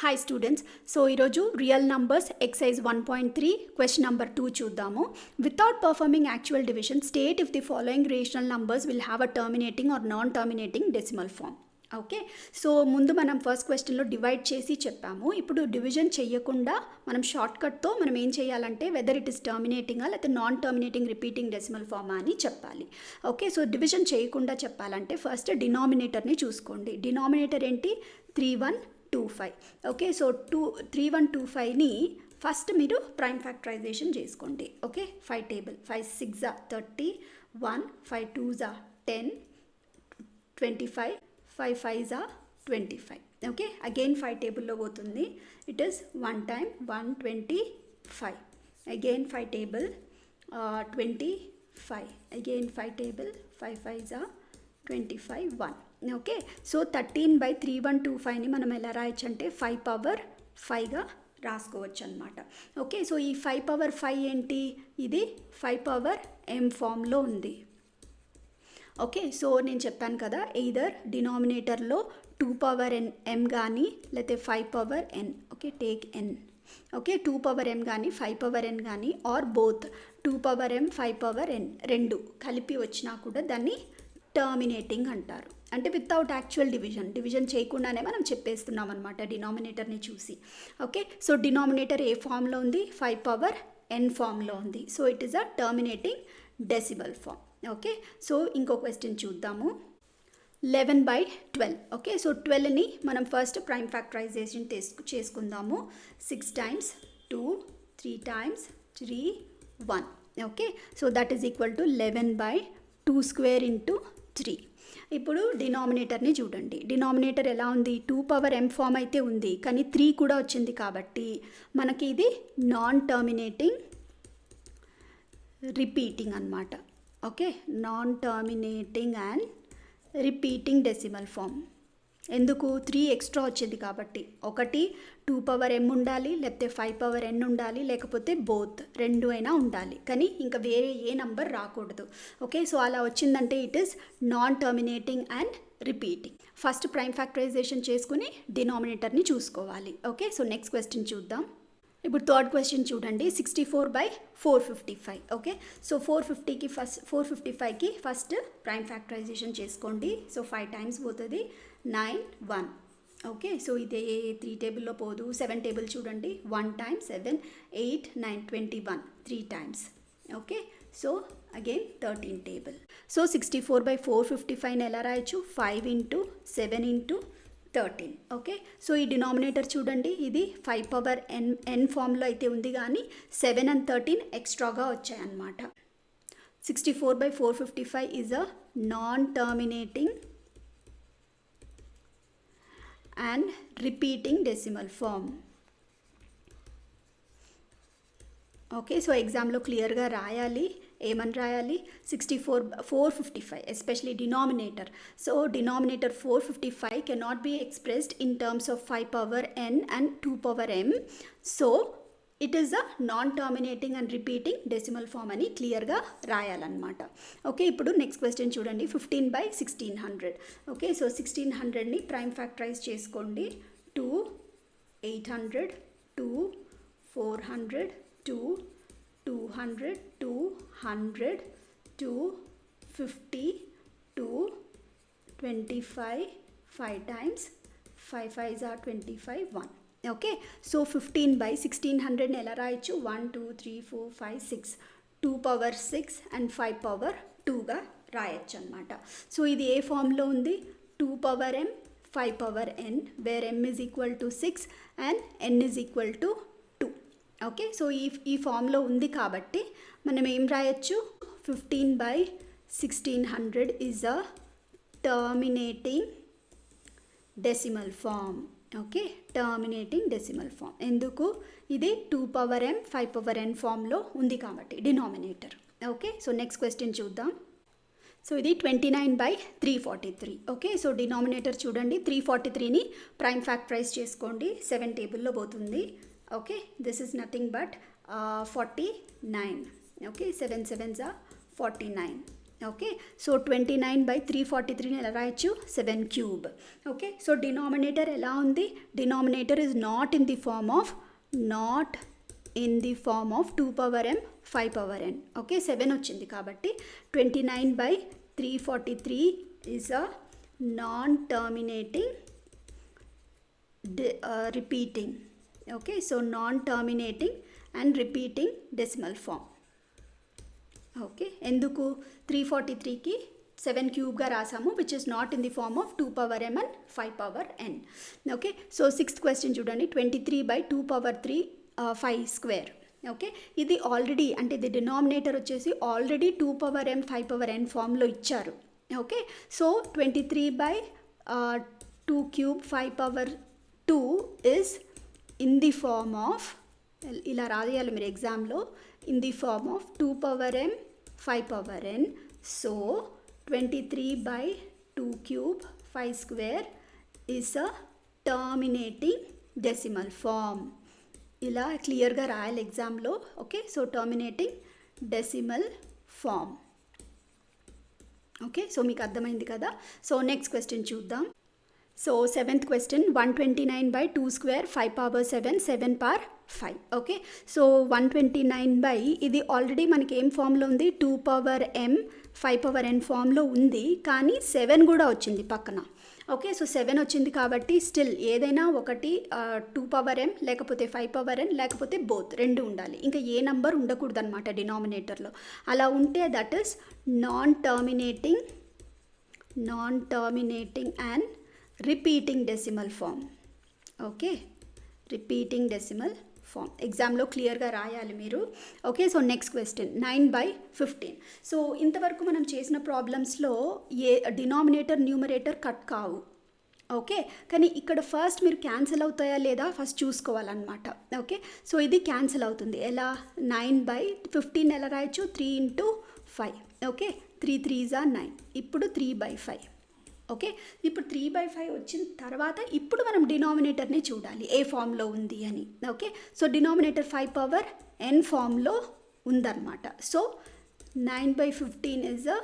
Hi students. So ఈరోజు real numbers exercise 1.3 question number 2 చూద్దాము. Without performing actual division state if the following rational numbers will have a terminating or non terminating decimal form. Okay, so ముందు మనం first క్వశ్చన్లో divide చేసి చెప్పాము. ఇప్పుడు division చేయకుండా మనం షార్ట్కట్తో మనం ఏం చేయాలంటే వెదర్ ఇట్ ఇస్ టర్మినేటింగా లేకపోతే non terminating repeating decimal form అని చెప్పాలి. ఓకే, సో డివిజన్ చేయకుండా చెప్పాలంటే ఫస్ట్ డినామినేటర్ని చూసుకోండి. డినామినేటర్ ఏంటి? 3125. ఓకే, సో 3125ని ఫస్ట్ మీరు ప్రైమ్ ఫ్యాక్టరైజేషన్ చేసుకోండి. Okay, 5 table 5 6 30, 1 5 2 10, 25, 5 5 25. ఓకే, అగైన్ 5 టేబుల్లో పోతుంది. It is 1 time 125. Again 5 table 25. Again 5 table 5 5 25 1. Okay, so 13/3125ని మనం ఎలా రాయొచ్చు అంటే 5 power 5గా రాసుకోవచ్చు అనమాట. ఓకే, సో ఈ 5 power 5 ఏంటి? ఇది 5 power m ఫామ్లో ఉంది. ఓకే, సో నేను చెప్పాను కదా, ఎయిదర్ డినామినేటర్లో 2 power m కానీ లేకపోతే 5 power n. Okay, take n. Okay, 2 power m కానీ 5 power n కానీ are both 2 power m 5 power n రెండు కలిపి వచ్చినా కూడా దాన్ని టర్మినేటింగ్ అంటారు. అంటే వితౌట్ యాక్చువల్ డివిజన్ చేయకుండానే మనం చెప్పేస్తున్నాం అనమాట డినామినేటర్ని చూసి. ఓకే, సో డినామినేటర్ ఏ ఫామ్లో ఉంది? 5 power n ఫామ్లో ఉంది. So it is a terminating decimal form. Okay, so ఇంకో క్వశ్చన్ చూద్దాము. 11/12. ఓకే, సో 12ని మనం ఫస్ట్ ప్రైమ్ ఫ్యాక్టరైజేషన్ చేసుకుందాము. 6 times 2, 3 times 3, 1. Okay, so that is equal to 11/2 square into 3. ఇప్పుడు డినామినేటర్ని చూడండి. డినామినేటర్ ఎలా ఉంది? 2 power m ఫామ్ అయితే ఉంది, కానీ 3 కూడా వచ్చింది కాబట్టి మనకి ఇది నాన్ టర్మినేటింగ్ రిపీటింగ్ అన్నమాట. Okay, non terminating and repeating decimal form. ఎందుకు? 3 ఎక్స్ట్రా వచ్చింది కాబట్టి. ఒకటి 2 power m ఉండాలి, లేకపోతే 5 power n ఉండాలి, లేకపోతే బోత్ రెండు అయినా ఉండాలి, కానీ ఇంకా వేరే ఏ నంబర్ రాకూడదు. ఓకే, సో అలా వచ్చిందంటే it is non terminating and repeating. First prime factorization చేసుకుని డినామినేటర్ని చూసుకోవాలి. ఓకే, సో నెక్స్ట్ క్వశ్చన్ చూద్దాం. ఇప్పుడు థర్డ్ క్వశ్చన్ చూడండి. 64/455. ఓకే, సో 455కి ఫస్ట్ ప్రైమ్ ఫ్యాక్టరైజేషన్ చేసుకోండి. సో 5 times పోతుంది. 9 1. ఓకే, సో ఇది 3 టేబుల్లో పోదు. 7 టేబుల్ చూడండి. 1 time 7 8 9 21 3 times. Okay, so again 13 table. So 64/455ని ఎలా రాయొచ్చు? 5 into 7 into 13. ఓకే, సో ఈ డినామినేటర్ చూడండి, ఇది 5 power n ఫామ్లో అయితే ఉంది, కానీ 7 and 13 ఎక్స్ట్రాగా వచ్చాయన్నమాట. 64/455 is a non terminating and repeating decimal form. Okay, so ఎగ్జామ్లో క్లియర్గా రాయాలి. ఏమని రాయాలి? 455 especially denominator. So denominator 455 cannot be expressed in terms of 5 power n and 2 power m. So it is a non terminating and repeating decimal form అని క్లియర్గా రాయాలన్నమాట. Okay, ఇప్పుడు next question చూడండి. 15/1600. ఓకే, సో 1600ని ప్రైమ్ ఫ్యాక్టరైజ్ చేసుకోండి. 2 800, 2 400, 2 200, 200, 250, 2 25 5 times 5 5 25 1. Okay, so 15/1600ని ఎలా రాయొచ్చు? 1 2 3 4 5 6 2 power 6 and 5 power 2గా రాయొచ్చు అనమాట. సో ఇది ఏ ఫామ్లో ఉంది? 2 power m 5 power n, where m is equal to 6 and n is equal to 2. Okay, so ఈ ఫామ్లో ఉంది కాబట్టి మనం ఏం రాయొచ్చు? 15/1600 is a terminating decimal form. Okay, terminating decimal form. ఎందుకు? ఇది 2 power m 5 power n ఫామ్లో ఉంది కాబట్టి denominator. Okay, so next question చూద్దాం. సో ఇది 29/343. ఓకే, సో డినామినేటర్ చూడండి. 343ని ప్రైమ్ ఫ్యాక్టరైజ్ చేసుకోండి. 7 టేబుల్లో పోతుంది. Okay, this is nothing but 49. Okay, 7 7s 49. Okay, so 29/343 ఎలా రాయొచ్చు, 7 క్యూబ్. ఓకే, సో డినామినేటర్ ఎలా ఉంది, denominator is not in the form of 2 power m 5 power n. Okay, 7 వచ్చింది కాబట్టి 29/343 is a non terminating repeating. Okay, so non-terminating and repeating decimal form. Okay, ఎందుకు 343కి 7 క్యూబ్గా రాసాము, which is not in the form of 2 power m and 5 power n. Okay, so 6th question చూడండి, 23/2 power 3 5 square. Okay, ఇది already అంటే ఇది denominator వచ్చేసి already 2 power m 5 power n ఫామ్లో ఇచ్చారు. Okay, so 23/2 cube 5 power 2 is in the form of, ఇలా రాయాలి మీరు ఎగ్జామ్లో, in the form of 2 power m 5 power n. So 23/2 cube 5 square is a terminating decimal form. ఇలా క్లియర్గా రాయాలి ఎగ్జామ్లో. Okay, so terminating decimal form. Okay, so మీకు అర్థమైంది కదా. సో నెక్స్ట్ క్వశ్చన్ చూద్దాం. So 7th question, 129/2 square 5 power 7 7 power 5. Okay, so 129 ఇది already మనకి ఏం ఫామ్లో ఉంది, 2 power m 5 power n ఫామ్లో ఉంది, కానీ 7 కూడా వచ్చింది పక్కన. ఓకే, సో 7 వచ్చింది కాబట్టి స్టిల్ ఏదైనా ఒకటి 2 power m లేకపోతే 5 power n లేకపోతే బోత్ రెండు ఉండాలి, ఇంకా ఏ నంబర్ ఉండకూడదు అనమాట డినామినేటర్లో. అలా ఉంటే that is non terminating and repeating decimal form. Okay, repeating decimal form ఎగ్జామ్లో క్లియర్గా రాయాలి మీరు. Okay, so next question, 9/15. So ఇంతవరకు మనం చేసిన ప్రాబ్లమ్స్లో ఏ డినామినేటర్ న్యూమరేటర్ కట్ కావు. ఓకే, కానీ ఇక్కడ ఫస్ట్ మీరు క్యాన్సిల్ అవుతాయా లేదా ఫస్ట్ చూసుకోవాలన్నమాట. ఓకే, సో ఇది క్యాన్సిల్ అవుతుంది ఎలా, 9/15 ఎలా రాయొచ్చు, 3 × 5. Okay, 3 3s are 9. ఇప్పుడు 3/5. ఓకే, ఇప్పుడు 3/5 వచ్చిన తర్వాత ఇప్పుడు మనం డినామినేటర్ని చూడాలి ఏ ఫామ్లో ఉంది అని. Okay, so denominator 5 power n ఫామ్లో ఉందన్నమాట. So 9/15 is a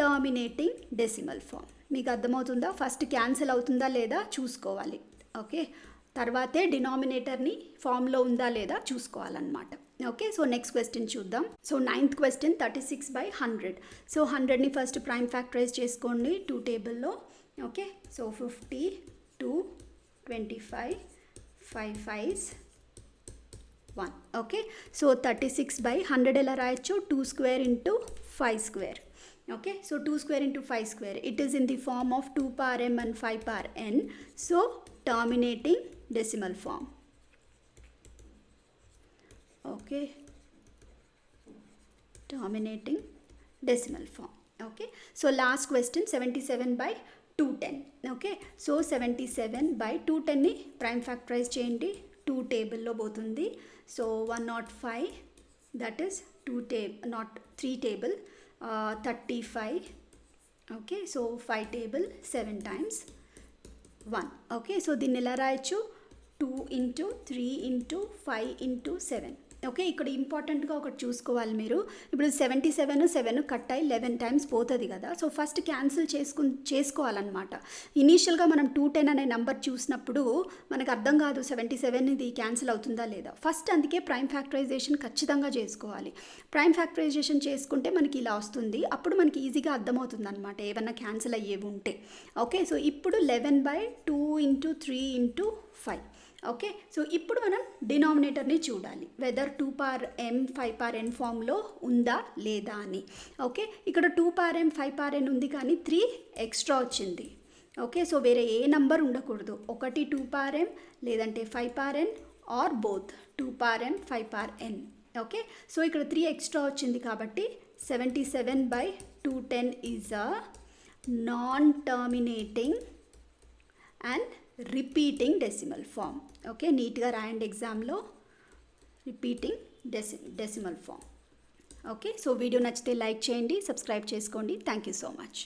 terminating decimal form. మీకు అర్థమవుతుందా, ఫస్ట్ క్యాన్సిల్ అవుతుందా లేదా చూసుకోవాలి. ఓకే, తర్వాతే డినామినేటర్ని ఫామ్లో ఉందా లేదా చూసుకోవాలన్నమాట. ఓకే, సో నెక్స్ట్ క్వశ్చన్ చూద్దాం. So 9th question, 36/100. సో 100ని ఫస్ట్ ప్రైమ్ ఫ్యాక్టరైజ్ చేసుకోండి 2 టేబుల్లో. Okay, so 50 2 25 5 5s 1. Okay, so 36/100 ఎలా రాయొచ్చు, 2 square × 5 square. Okay, so 2 square × 5 square, it is in the form of 2 power m and 5 power n. So terminating decimal form. Okay, terminating decimal form. Okay, so last question, 77/210. Okay, so 77/210ని prime factorize చేయండి 2 టేబుల్లో పోతుంది. So 105, that is 3 table 35. Okay, so 5 table 7 times 1. Okay, so దీన్ని ఎలా రాయొచ్చు, 2 × 3 × 5 × 7. Okay, ఇక్కడ ఇంపార్టెంట్గా ఒకటి చూసుకోవాలి మీరు. ఇప్పుడు 77 కట్ అయ్యి 11 times పోతుంది కదా. సో ఫస్ట్ క్యాన్సిల్ చేసుకోవాలన్నమాట. ఇనీషియల్గా మనం 210 అనే నెంబర్ చూసినప్పుడు మనకు అర్థం కాదు 77 ఇది క్యాన్సిల్ అవుతుందా లేదా. ఫస్ట్ అందుకే ప్రైమ్ ఫ్యాక్టరైజేషన్ ఖచ్చితంగా చేసుకోవాలి. ప్రైమ్ ఫ్యాక్టరైజేషన్ చేసుకుంటే మనకి ఇలా వస్తుంది, అప్పుడు మనకి ఈజీగా అర్థమవుతుంది అనమాట ఏమన్నా క్యాన్సిల్ అయ్యేవి ఉంటే. ఓకే, సో ఇప్పుడు 11/2 × 3 × 5. ఓకే, సో ఇప్పుడు మనం డినామినేటర్ని చూడాలి weather 2 power m 5 power n ఫామ్లో ఉందా లేదా అని. ఓకే, ఇక్కడ 2 power m 5 power n ఉంది కానీ 3 ఎక్స్ట్రా వచ్చింది. ఓకే, సో వేరే ఏ నంబర్ ఉండకూడదు, ఒకటి 2 power m లేదంటే 5 power n or both 2 power m 5 power n. Okay, so ఇక్కడ 3 ఎక్స్ట్రా వచ్చింది కాబట్టి 77/210 is a non terminating and repeating decimal form. Okay, నీట్గా రాయండి ఎగ్జామ్లో, repeating decimal form. Okay, so video నచ్చితే లైక్ చేయండి, సబ్స్క్రైబ్ చేసుకోండి. Thank you so much.